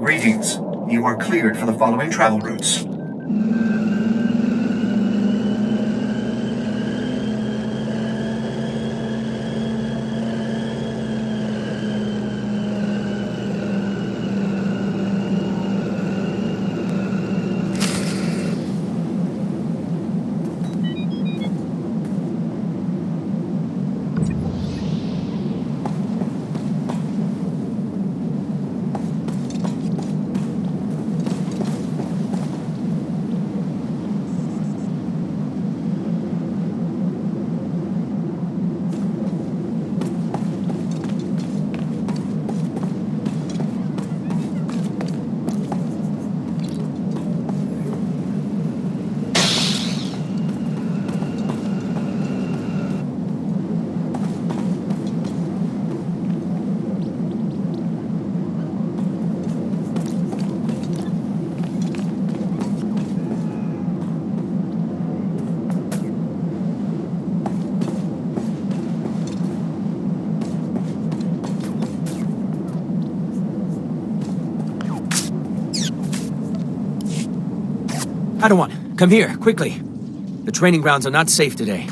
Greetings. You are cleared for the following travel routes. Padawan, come here, quickly. The training grounds are not safe today.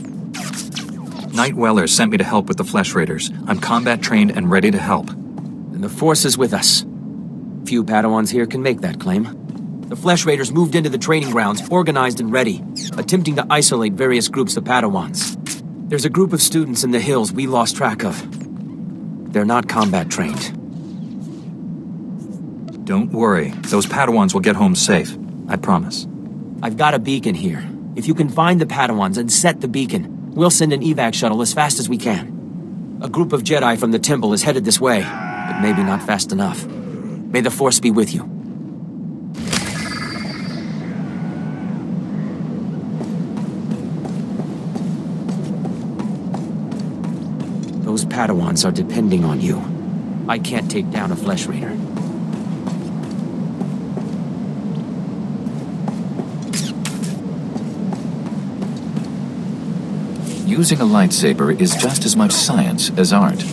Knight Weller sent me to help with the Flesh Raiders. I'm combat trained and ready to help. And the Force is with us. Few Padawans here can make that claim. The Flesh Raiders moved into the training grounds, organized and ready, attempting to isolate various groups of Padawans. There's a group of students in the hills we lost track of. They're not combat trained. Don't worry. Those Padawans will get home safe. I promise. I've got a beacon here. If you can find the Padawans and set the beacon, we'll send an evac shuttle as fast as we can. A group of Jedi from the temple is headed this way, but maybe not fast enough. May the Force be with you. Those Padawans are depending on you. I can't take down a Flesh Raider. Using a lightsaber is just as much science as art.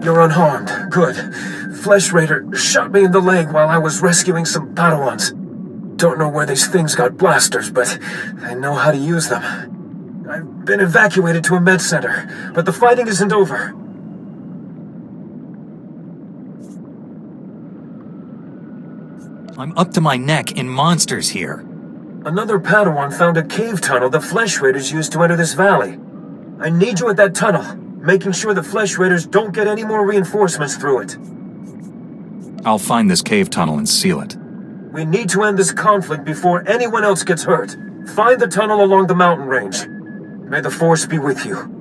You're unharmed. Good. Flesh Raider shot me in the leg while I was rescuing some Padawans. Don't know where these things got blasters, but I know how to use them. I've been evacuated to a med center, but the fighting isn't over. I'm up to my neck in monsters here. Another Padawan found a cave tunnel the Flesh Raiders used to enter this valley. I need you at that tunnel, making sure the Flesh Raiders don't get any more reinforcements through it. I'll find this cave tunnel and seal it. We need to end this conflict before anyone else gets hurt. Find the tunnel along the mountain range. May the Force be with you.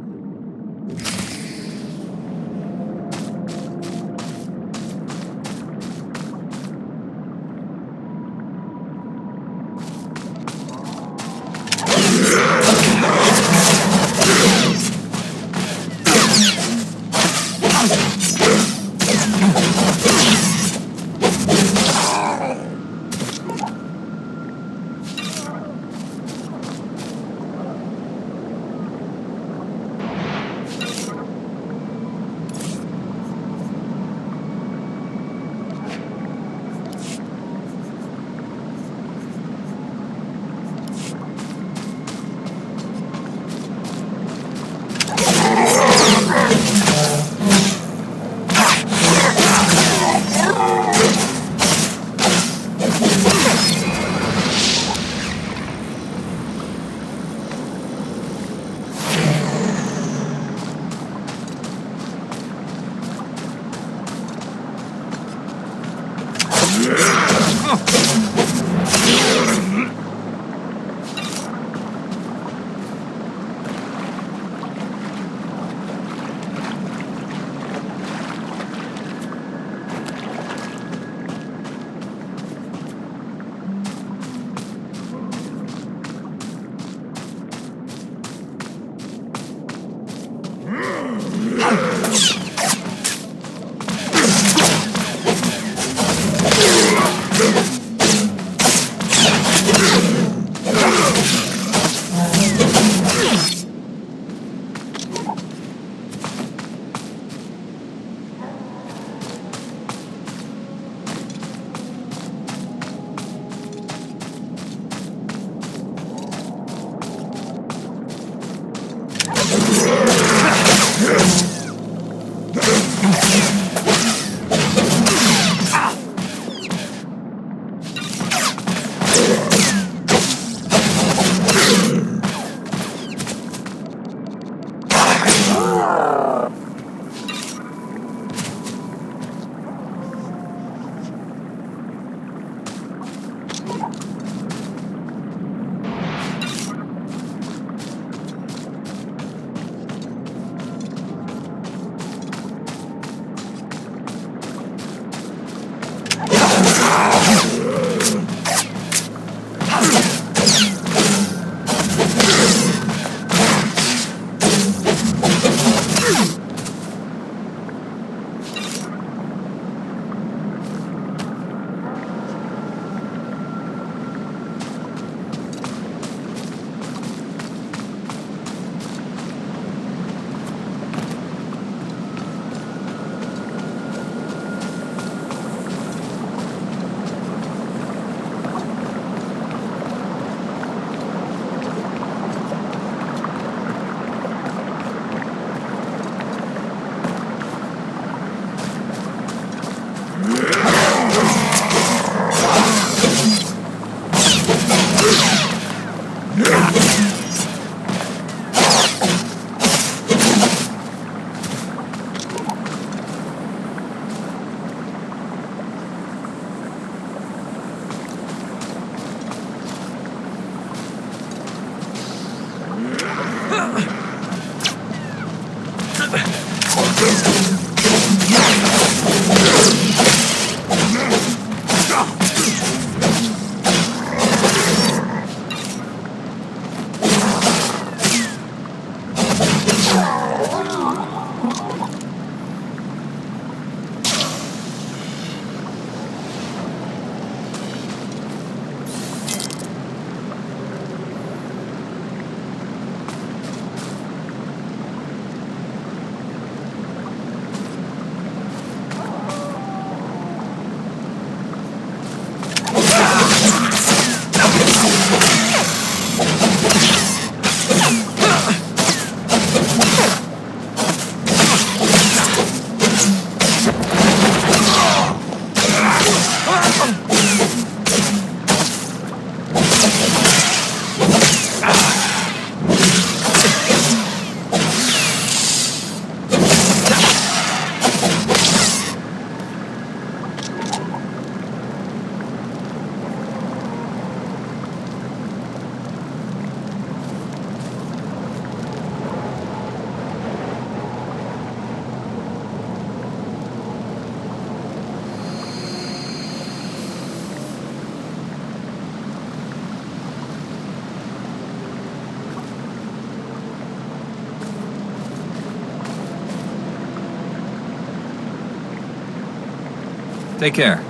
Take care.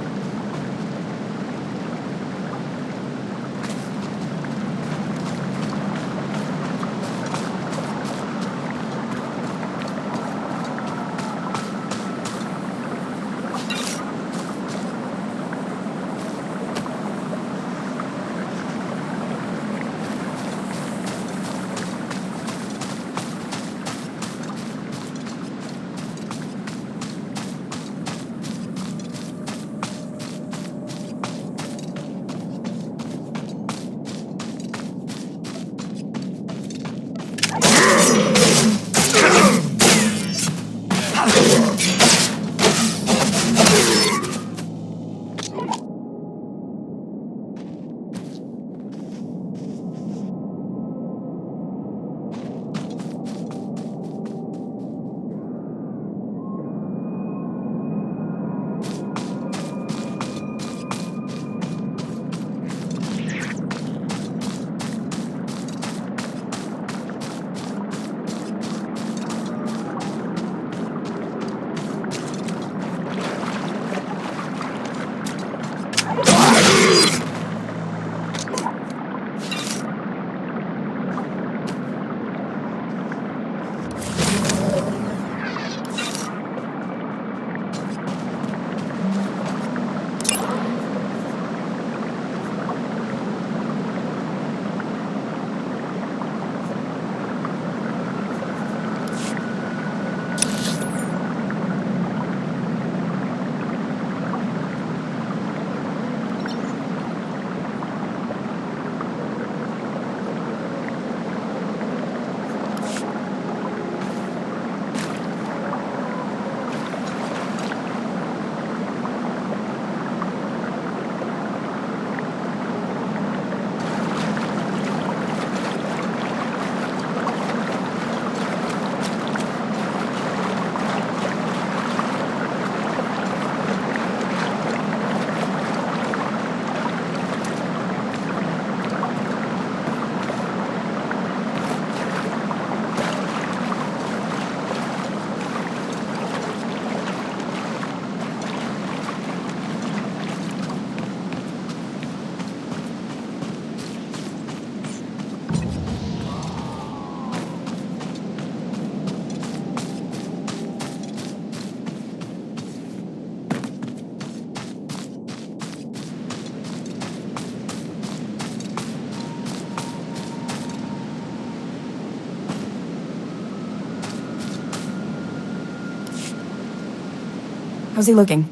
How's he looking?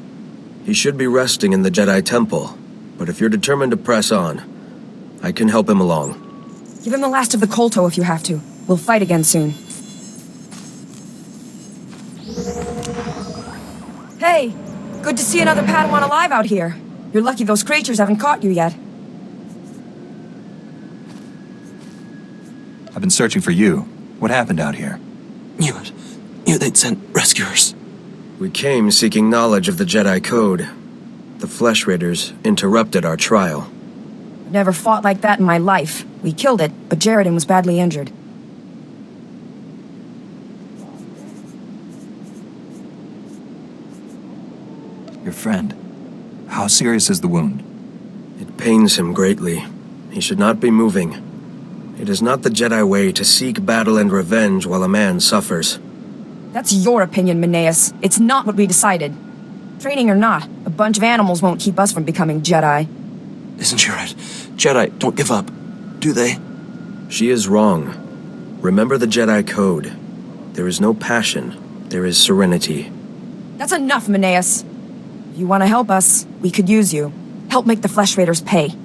He should be resting in the Jedi Temple, but if you're determined to press on, I can help him along. Give him the last of the Kolto if you have to. We'll fight again soon. Hey! Good to see another Padawan alive out here. You're lucky those creatures haven't caught you yet. I've been searching for you. What happened out here? Knew they'd sent rescuers. We came seeking knowledge of the Jedi Code. The Flesh Raiders interrupted our trial. Never fought like that in my life. We killed it, but Jaredin was badly injured. Your friend. How serious is the wound? It pains him greatly. He should not be moving. It is not the Jedi way to seek battle and revenge while a man suffers. That's your opinion, Meneus. It's not what we decided. Training or not, a bunch of animals won't keep us from becoming Jedi. Isn't she right? Jedi don't give up, do they? She is wrong. Remember the Jedi Code. There is no passion. There is serenity. That's enough, Meneus. If you want to help us, we could use you. Help make the Flesh Raiders pay.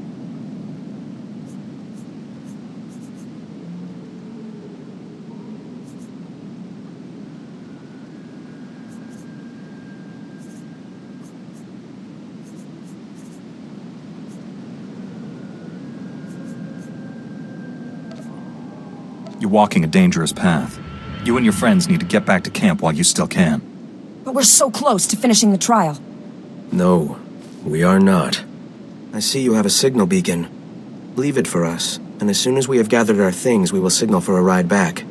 You're walking a dangerous path. You and your friends need to get back to camp while you still can. But we're so close to finishing the trial. No, we are not. I see you have a signal beacon. Leave it for us, and as soon as we have gathered our things, we will signal for a ride back.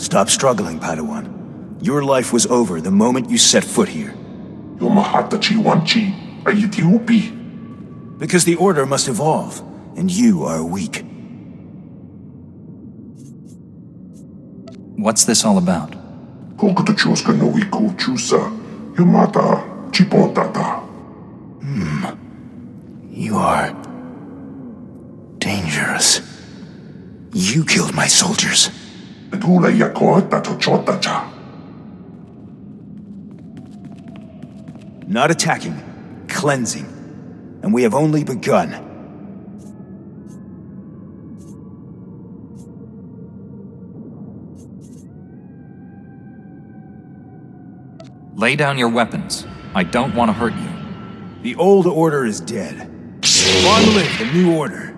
Stop struggling, Padawan. Your life was over the moment you set foot here. Because the Order must evolve, and you are weak. What's this all about? You are... dangerous. You killed my soldiers. Not attacking, cleansing. And we have only begun. Lay down your weapons. I don't want to hurt you. The old order is dead. Long live the new order.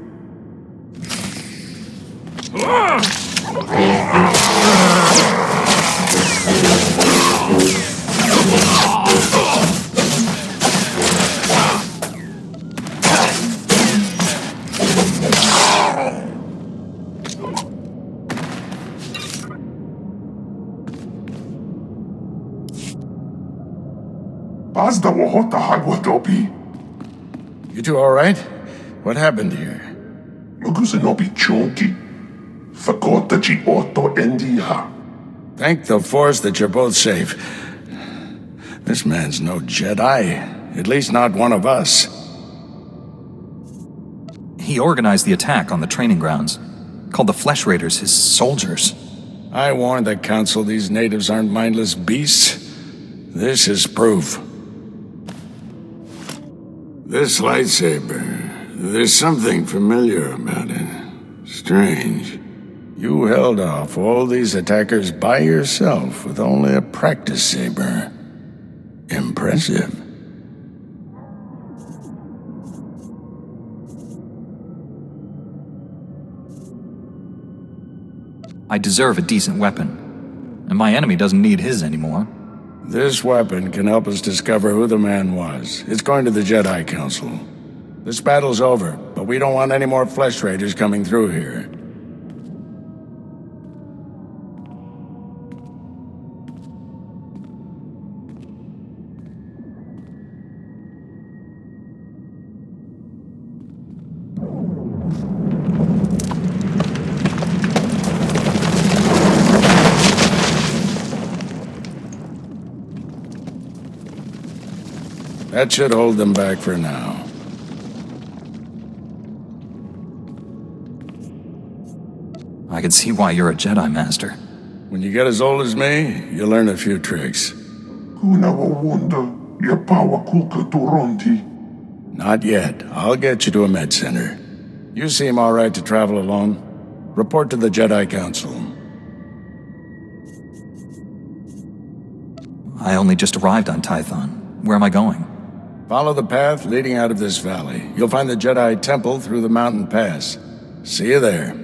You two all right? What happened here? Thank the Force that you're both safe. This man's no Jedi. At least not one of us. He organized the attack on the training grounds. Called the Flesh Raiders his soldiers. I warned the Council these natives aren't mindless beasts. This is proof. This lightsaber, there's something familiar about it. Strange. You held off all these attackers by yourself with only a practice saber. Impressive. I deserve a decent weapon. And my enemy doesn't need his anymore. This weapon can help us discover who the man was. It's going to the Jedi Council. This battle's over, but we don't want any more Flesh Raiders coming through here. That should hold them back for now. I can see why you're a Jedi Master. When you get as old as me, you learn a few tricks. Not yet. I'll get you to a med center. You seem all right to travel alone. Report to the Jedi Council. I only just arrived on Tython. Where am I going? Follow the path leading out of this valley. You'll find the Jedi Temple through the mountain pass. See you there.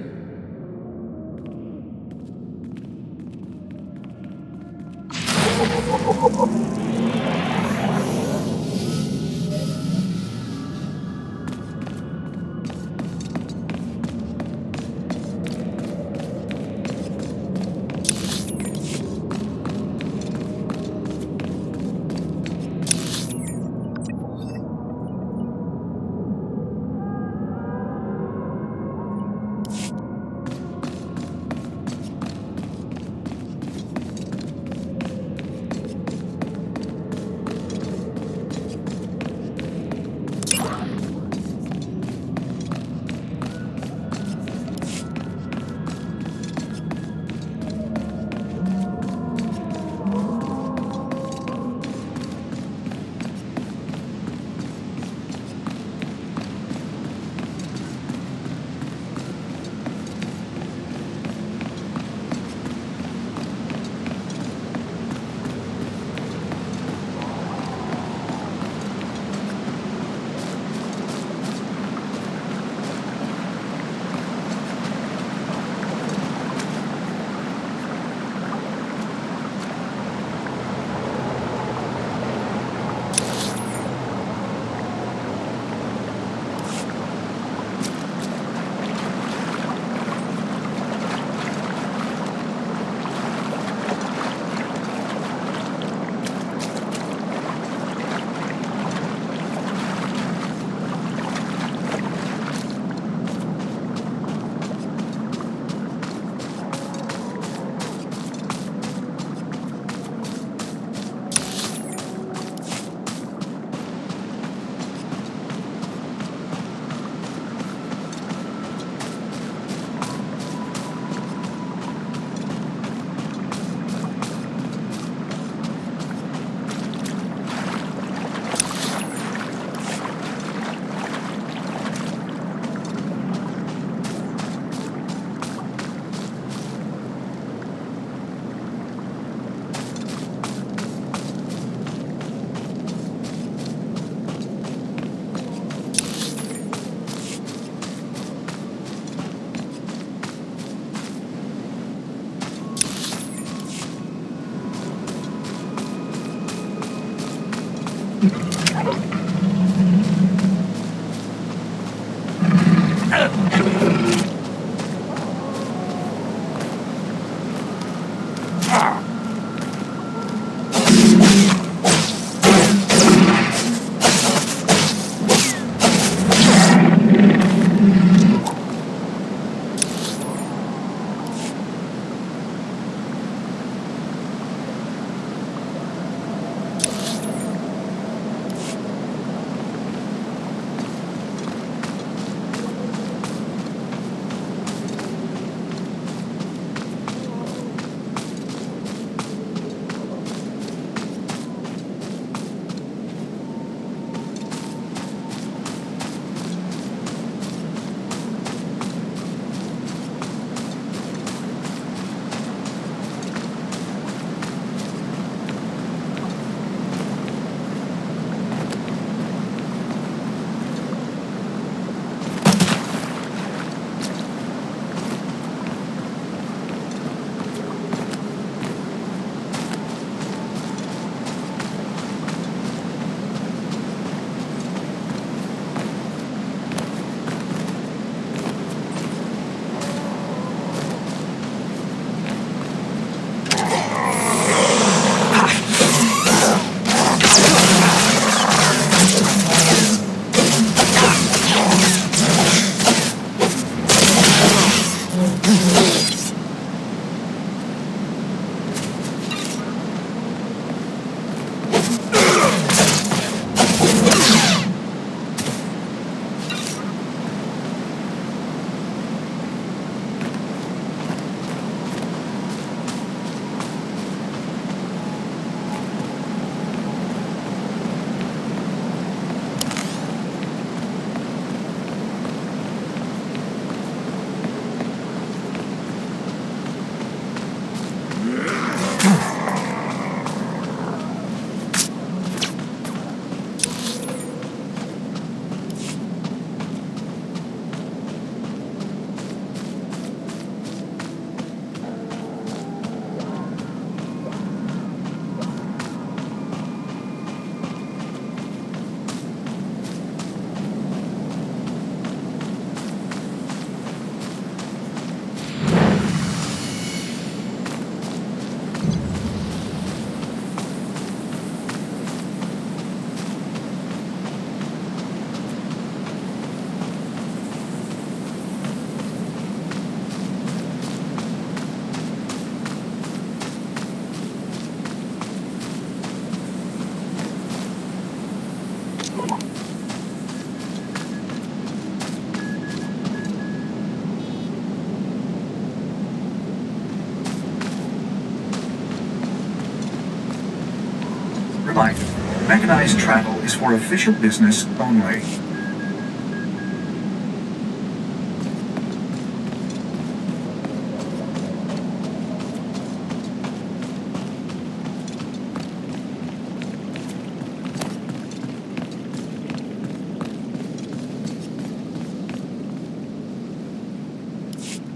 Reminder, mechanized travel is for official business only.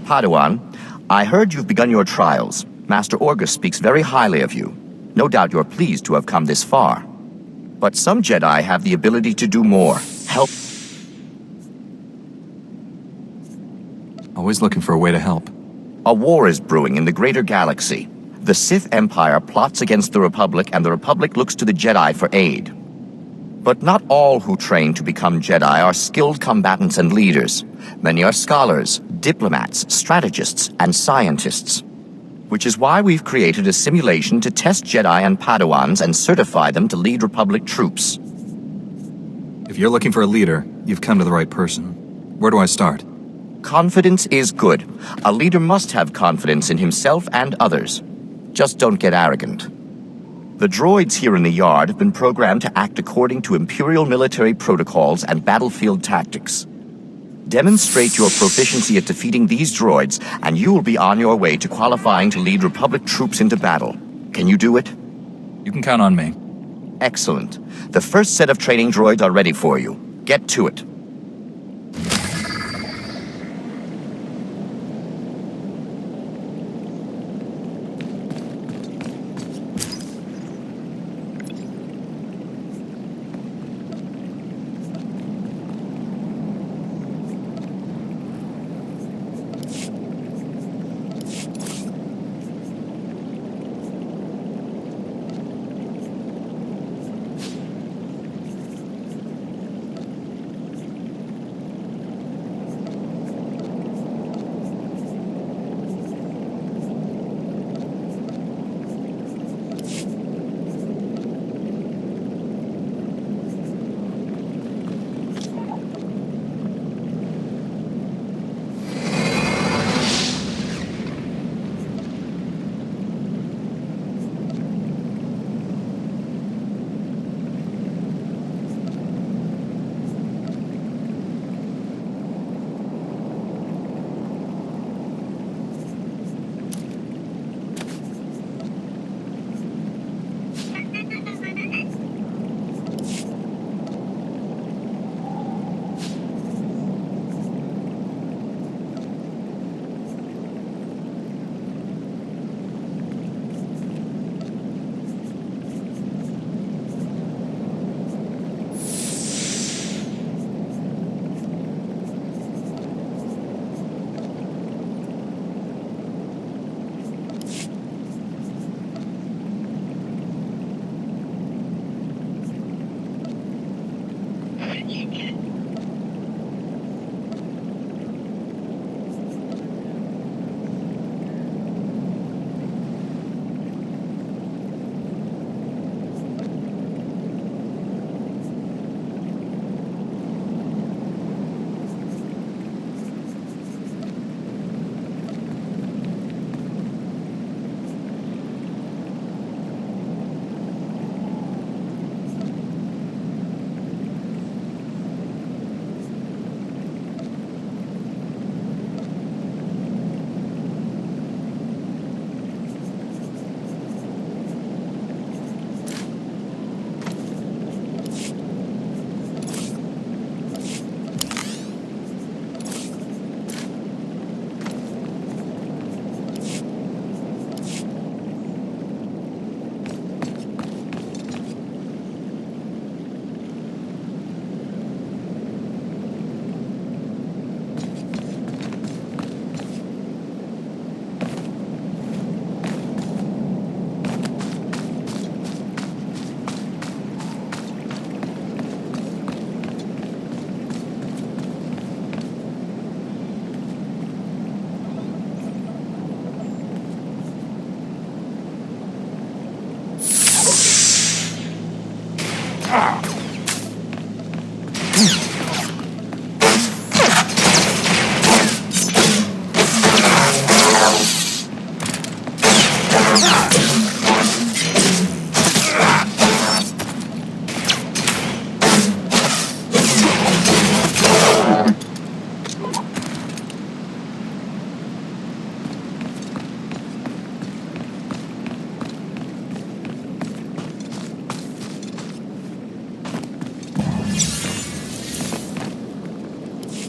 Padawan, I heard you've begun your trials. Master Orgus speaks very highly of you. No doubt you're pleased to have come this far. But some Jedi have the ability to do more. Help. Always looking for a way to help. A war is brewing in the greater galaxy. The Sith Empire plots against the Republic, and the Republic looks to the Jedi for aid. But not all who train to become Jedi are skilled combatants and leaders. Many are scholars, diplomats, strategists, and scientists. Which is why we've created a simulation to test Jedi and Padawans and certify them to lead Republic troops. If you're looking for a leader, you've come to the right person. Where do I start? Confidence is good. A leader must have confidence in himself and others. Just don't get arrogant. The droids here in the yard have been programmed to act according to Imperial military protocols and battlefield tactics. Demonstrate your proficiency at defeating these droids, and you will be on your way to qualifying to lead Republic troops into battle. Can you do it? You can count on me. Excellent. The first set of training droids are ready for you. Get to it.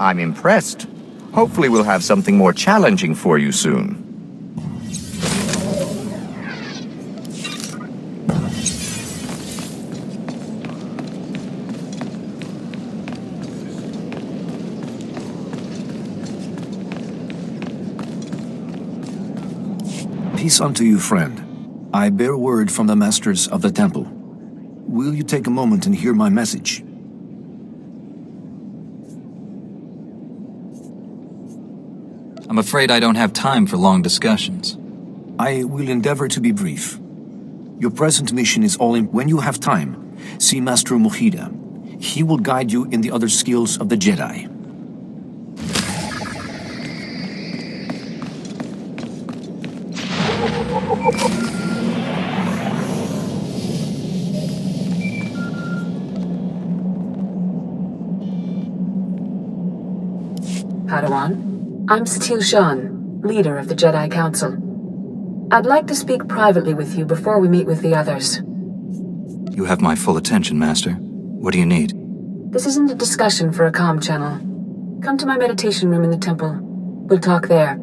I'm impressed. Hopefully we'll have something more challenging for you soon. Peace unto you, friend. I bear word from the Masters of the Temple. Will you take a moment and hear my message? I'm afraid I don't have time for long discussions. I will endeavor to be brief. Your present mission is all in. When you have time, see Master Mojida. He will guide you in the other skills of the Jedi. Padawan, I'm Satil Shan, leader of the Jedi Council. I'd like to speak privately with you before we meet with the others. You have my full attention, Master. What do you need? This isn't a discussion for a comm channel. Come to my meditation room in the temple. We'll talk there.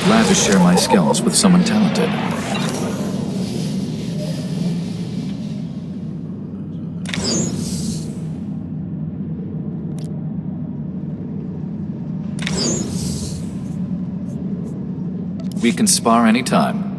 Glad to share my skills with someone talented. We can spar anytime.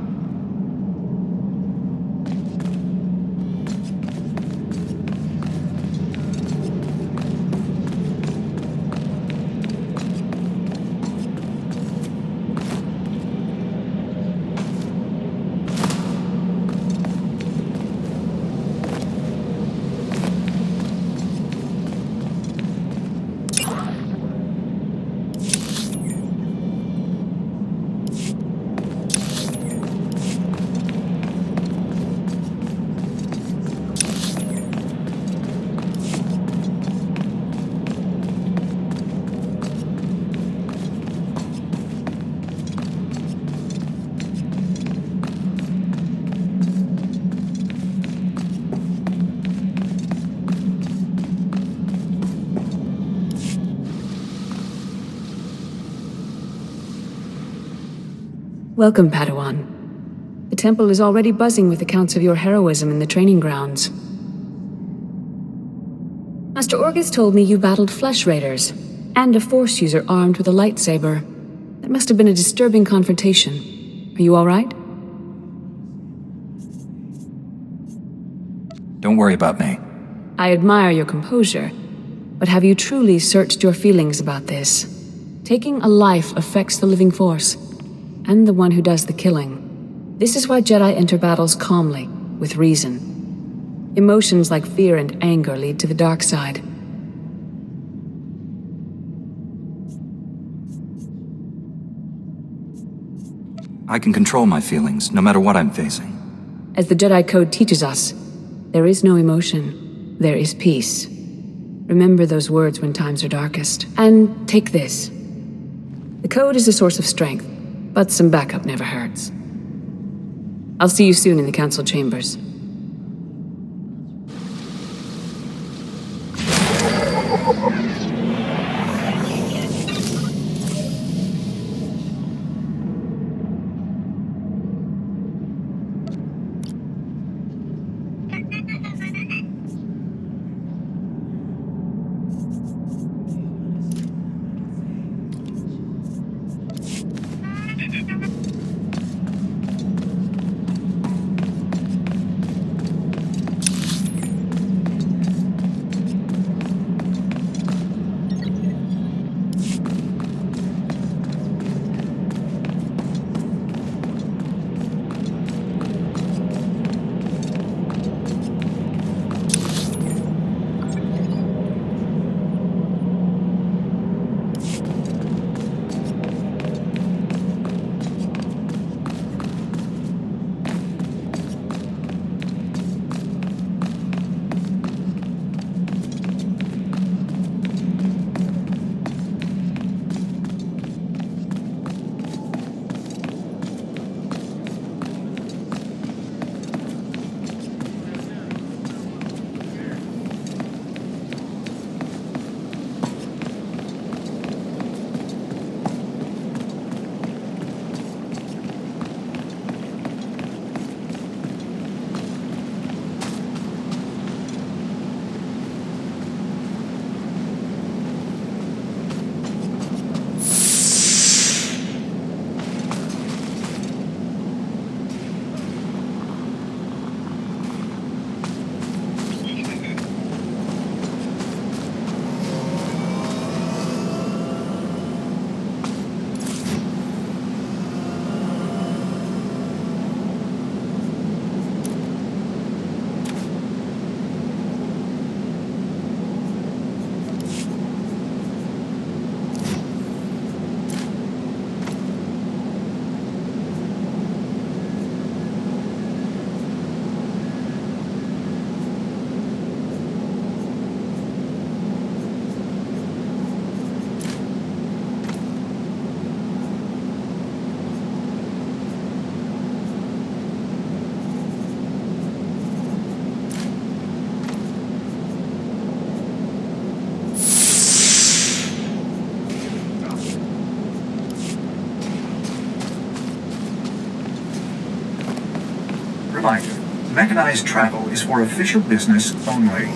Welcome, Padawan. The temple is already buzzing with accounts of your heroism in the training grounds. Master Orgus told me you battled flesh raiders, and a Force user armed with a lightsaber. That must have been a disturbing confrontation. Are you all right? Don't worry about me. I admire your composure, but have you truly searched your feelings about this? Taking a life affects the living Force, and the one who does the killing. This is why Jedi enter battles calmly, with reason. Emotions like fear and anger lead to the dark side. I can control my feelings, no matter what I'm facing. As the Jedi Code teaches us, there is no emotion, there is peace. Remember those words when times are darkest. And take this. The Code is a source of strength, but some backup never hurts. I'll see you soon in the Council chambers. Reminder, mechanized travel is for official business only.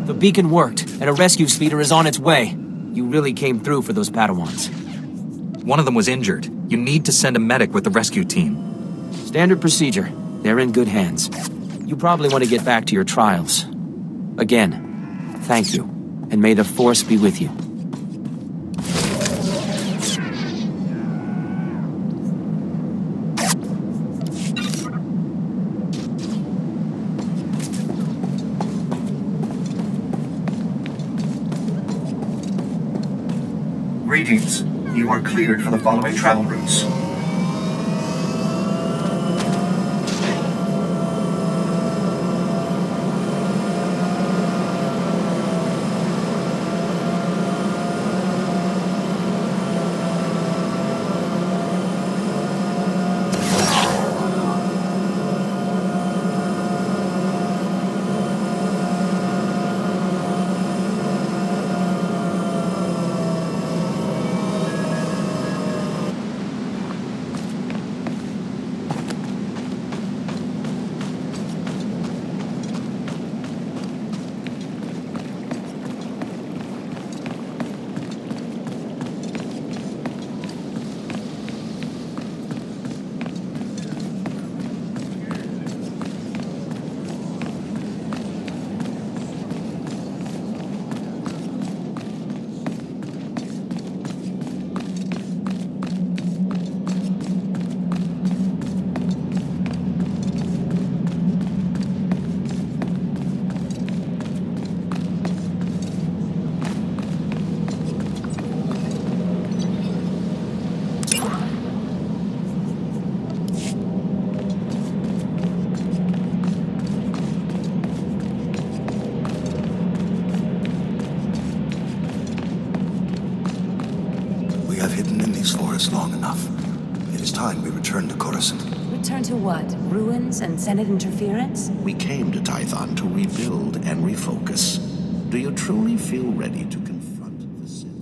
The beacon worked, and a rescue speeder is on its way. You really came through for those Padawans. One of them was injured. You need to send a medic with the rescue team. Standard procedure. They're in good hands. You probably want to get back to your trials. Again, thank you, and may the Force be with you. Greetings. You are cleared for the following travel routes. this forest long enough. It is time we return to Coruscant. Return to what? Ruins and Senate interference? We came to Tython to rebuild and refocus. Do you truly feel ready to confront the Sith?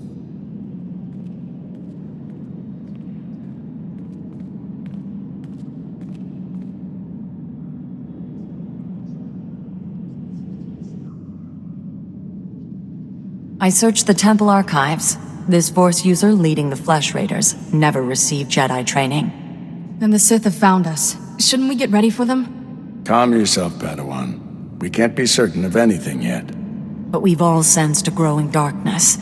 I searched the temple archives. This Force user leading the Flesh Raiders never received Jedi training. Then the Sith have found us. Shouldn't we get ready for them? Calm yourself, Padawan. We can't be certain of anything yet. But we've all sensed a growing darkness.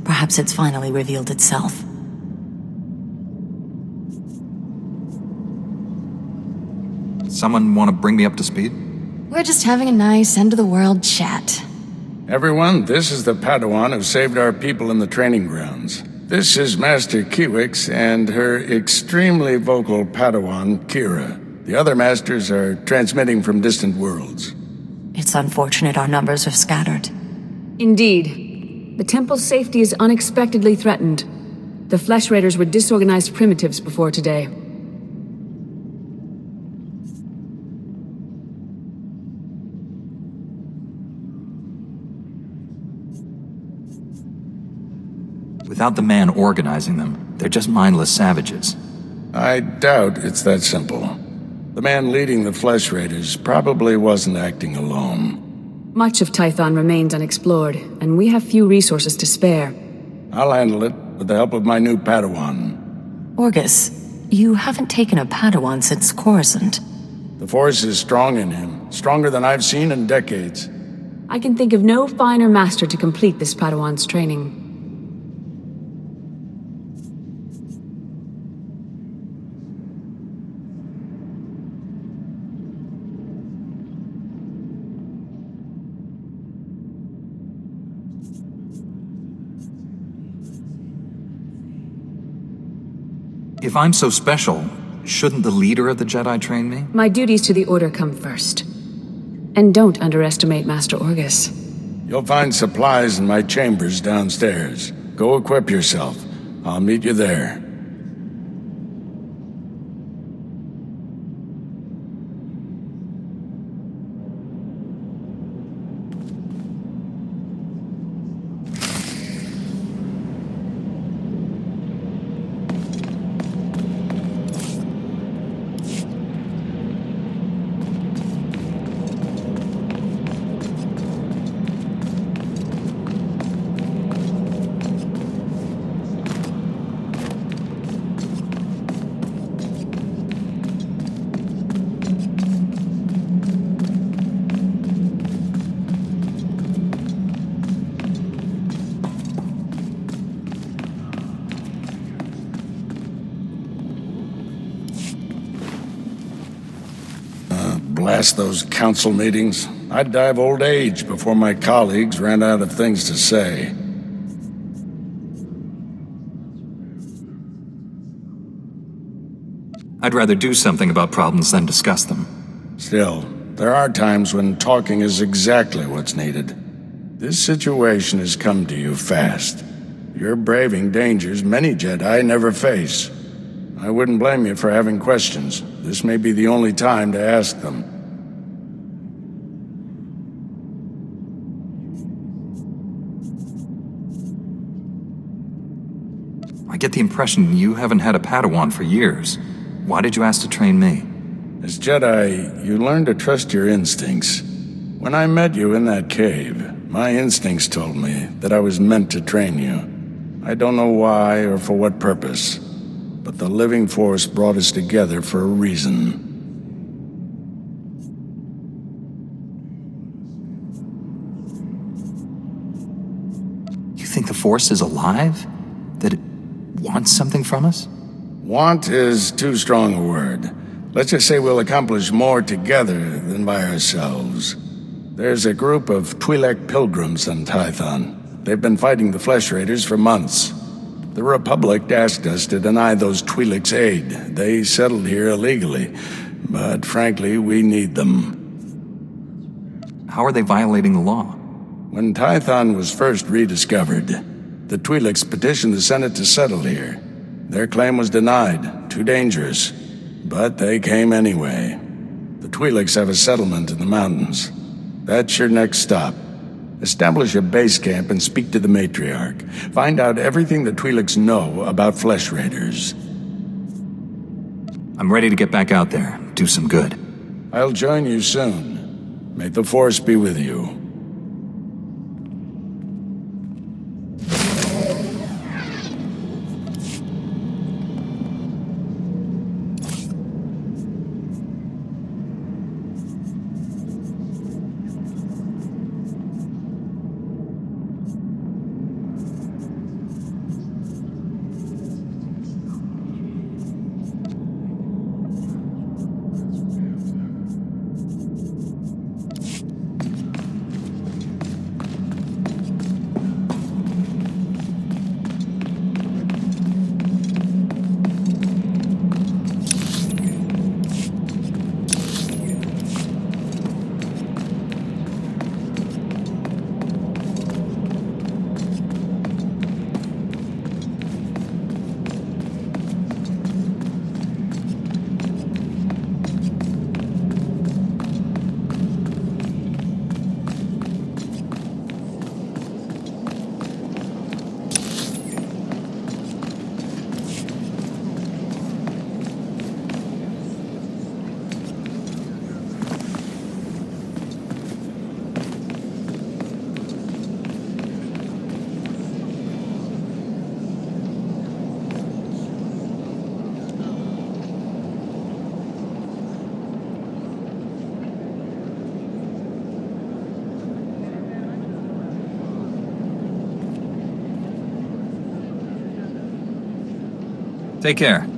Perhaps it's finally revealed itself. Someone want to bring me up to speed? We're just having a nice end-of-the-world chat. Everyone, this is the Padawan who saved our people in the training grounds. This is Master Kiwix and her extremely vocal Padawan, Kira. The other masters are transmitting from distant worlds. It's unfortunate our numbers are scattered. Indeed. The temple's safety is unexpectedly threatened. The Flesh Raiders were disorganized primitives before today. Without the man organizing them, they're just mindless savages. I doubt it's that simple. The man leading the Flesh Raiders probably wasn't acting alone. Much of Tython remains unexplored, and we have few resources to spare. I'll handle it with the help of my new Padawan. Orgus, you haven't taken a Padawan since Coruscant. The Force is strong in him, stronger than I've seen in decades. I can think of no finer master to complete this Padawan's training. If I'm so special, shouldn't the leader of the Jedi train me? My duties to the Order come first. And don't underestimate Master Orgus. You'll find supplies in my chambers downstairs. Go equip yourself. I'll meet you there. Blast those council meetings. I'd die of old age before my colleagues ran out of things to say. I'd rather do something about problems than discuss them. Still, there are times when talking is exactly what's needed. This situation has come to you fast. You're braving dangers many Jedi never face. I wouldn't blame you for having questions. This may be the only time to ask them. I get the impression you haven't had a Padawan for years. Why did you ask to train me? As Jedi, you learn to trust your instincts. When I met you in that cave, my instincts told me that I was meant to train you. I don't know why or for what purpose, but the living force brought us together for a reason. You think the Force is alive? That it wants something from us? Want is too strong a word. Let's just say we'll accomplish more together than by ourselves. There's a group of Twi'lek pilgrims on Tython. They've been fighting the Flesh Raiders for months. The Republic asked us to deny those Twi'leks aid. They settled here illegally, but frankly, we need them. How are they violating the law? When Tython was first rediscovered, the Twi'leks petitioned the Senate to settle here. Their claim was denied. Too dangerous. But they came anyway. The Twi'leks have a settlement in the mountains. That's your next stop. Establish a base camp and speak to the matriarch. Find out everything the Twi'leks know about Flesh Raiders. I'm ready to get back out there, do some good. I'll join you soon. May the Force be with you. Take care.